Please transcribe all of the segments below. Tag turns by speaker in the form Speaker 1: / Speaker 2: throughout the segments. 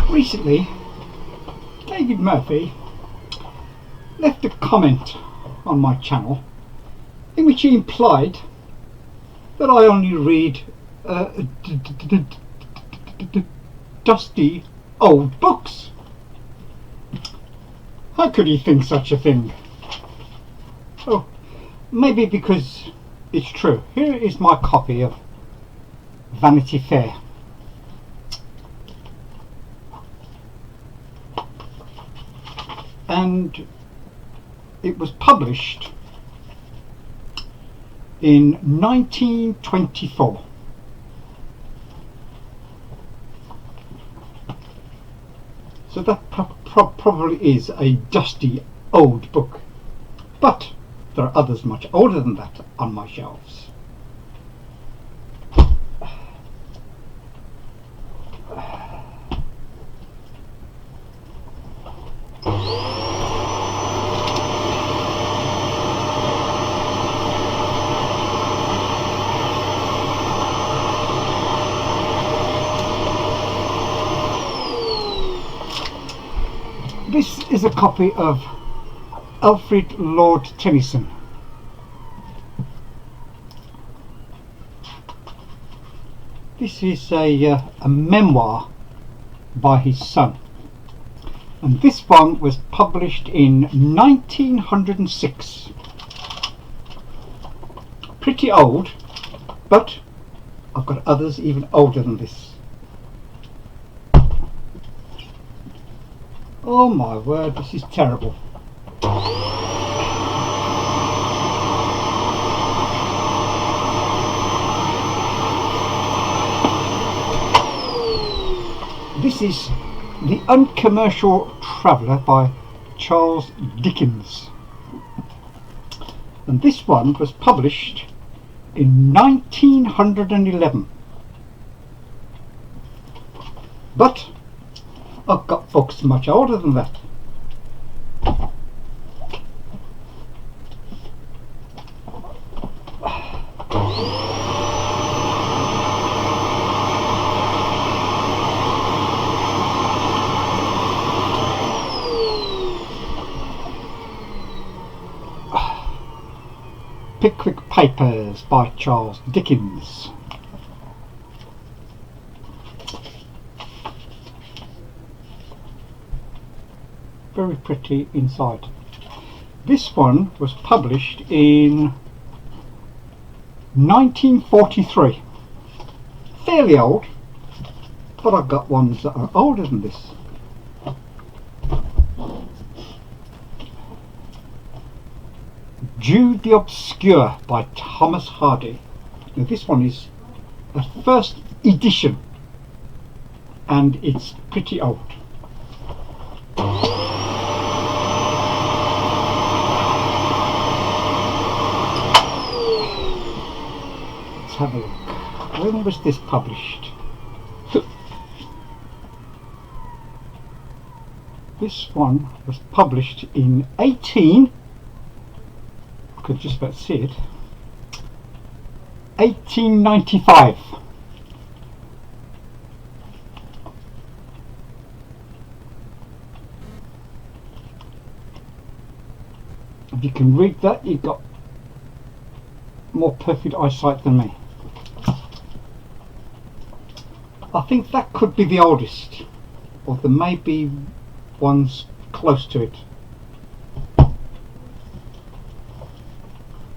Speaker 1: Recently, David Murphy left a comment on my channel in which he implied that I only read dusty old books. How could he think such a thing? Oh, maybe because it's true. Here is my copy of Vanity Fair. And it was published in 1924. So that probably is a dusty old book, but there are others much older than that on my shelves. This is a copy of Alfred Lord Tennyson. This is a memoir by his son, and this one was published in 1906. Pretty old, but I've got others even older than this. Oh my word, this is terrible. This is The Uncommercial Traveller by Charles Dickens. And this one was published in 1911. But I've got books much older than that. Pickwick Papers by Charles Dickens. Very pretty inside. This one was published in 1943. Fairly old, but I've got ones that are older than this. Jude the Obscure by Thomas Hardy. Now this one is a first edition and it's pretty old. Let's have a look. When was this published? This one was published in 1895. If you can read that, you've got more perfect eyesight than me. I think that could be the oldest, or there may be ones close to it.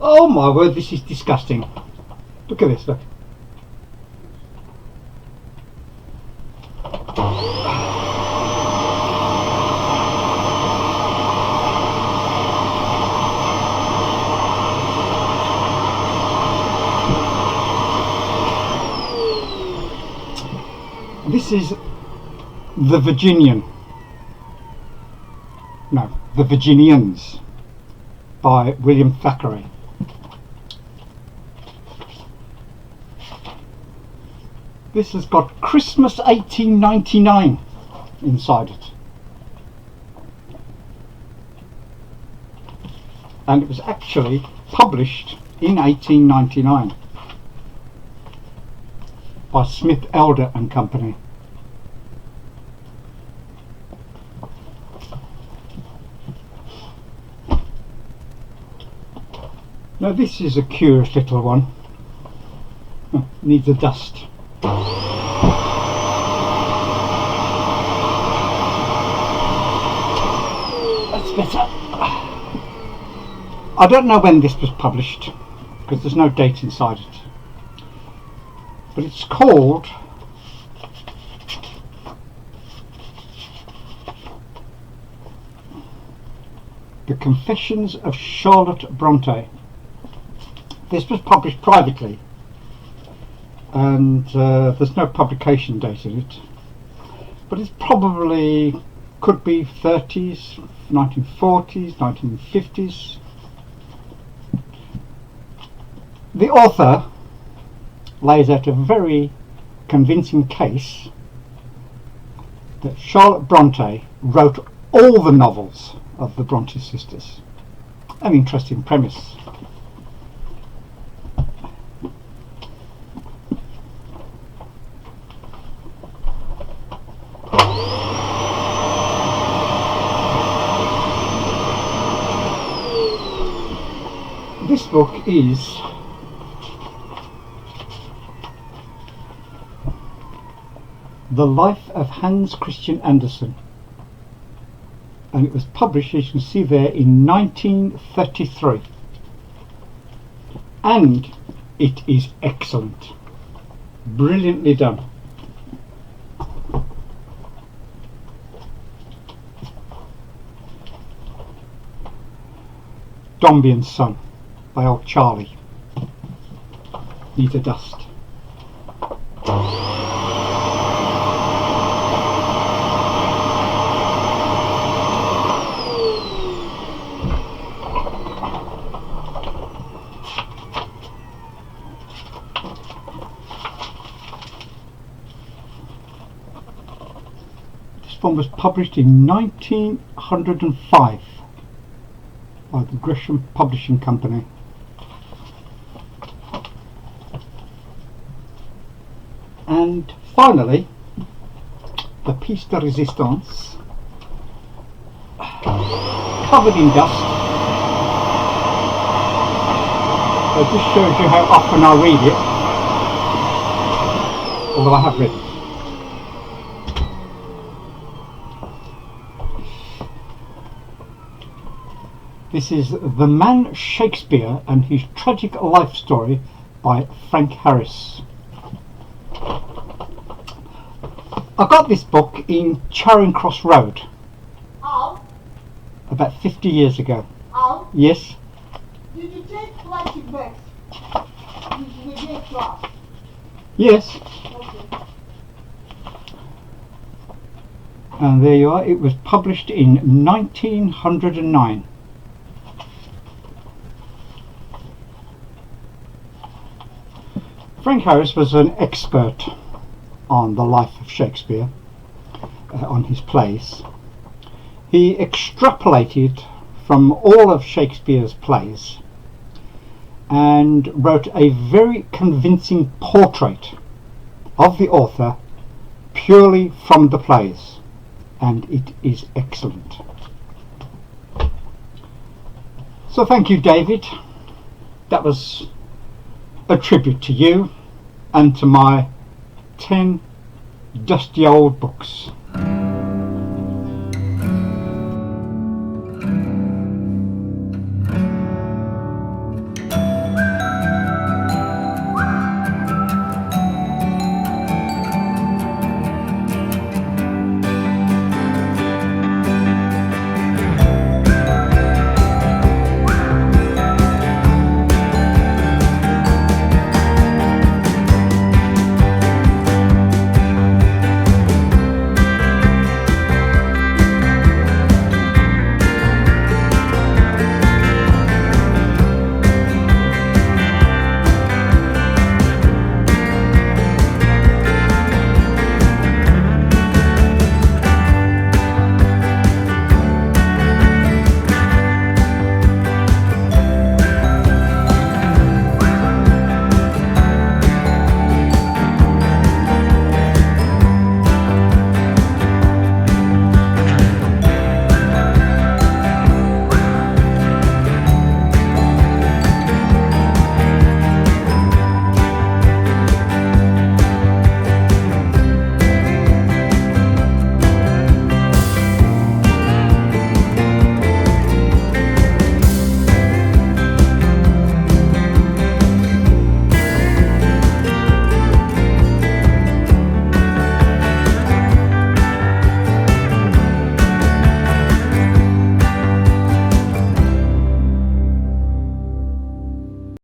Speaker 1: Oh my word, this is disgusting. Look at this, look. This is The Virginian. No, The Virginians by William Thackeray. This has got Christmas 1899 inside it. And it was actually published in 1899 by Smith, Elder and Company. Now this is a curious little one. Oh, needs a dust. That's better. I don't know when this was published because there's no date inside it, but it's called The Confessions of Charlotte Bronte. This was published privately, and there's no publication date in it, but it's probably could be 30s, 1940s, 1950s. The author lays out a very convincing case that Charlotte Bronte wrote all the novels of the Bronte sisters. An interesting premise. This book is The Life of Hans Christian Andersen, and it was published, as you can see there, in 1933, and it is excellent, brilliantly done. Dombey and Son by old Charlie. Needs a dust. This one was published in 1905 by the Gresham Publishing Company. And finally, the piece de resistance, covered in dust. So this shows you how often I read it, although I have read it. This is The Man Shakespeare and His Tragic Life Story by Frank Harris. I got this book in Charing Cross Road about 50 years ago. Yes.
Speaker 2: Did you take plastic bags with your class?
Speaker 1: Yes.
Speaker 2: Okay.
Speaker 1: And there you are. It was published in 1909. Frank Harris was an expert on the life of Shakespeare, on his plays. He extrapolated from all of Shakespeare's plays and wrote a very convincing portrait of the author purely from the plays, and it is excellent. So thank you, David. That was a tribute to you and to my 10 dusty old books.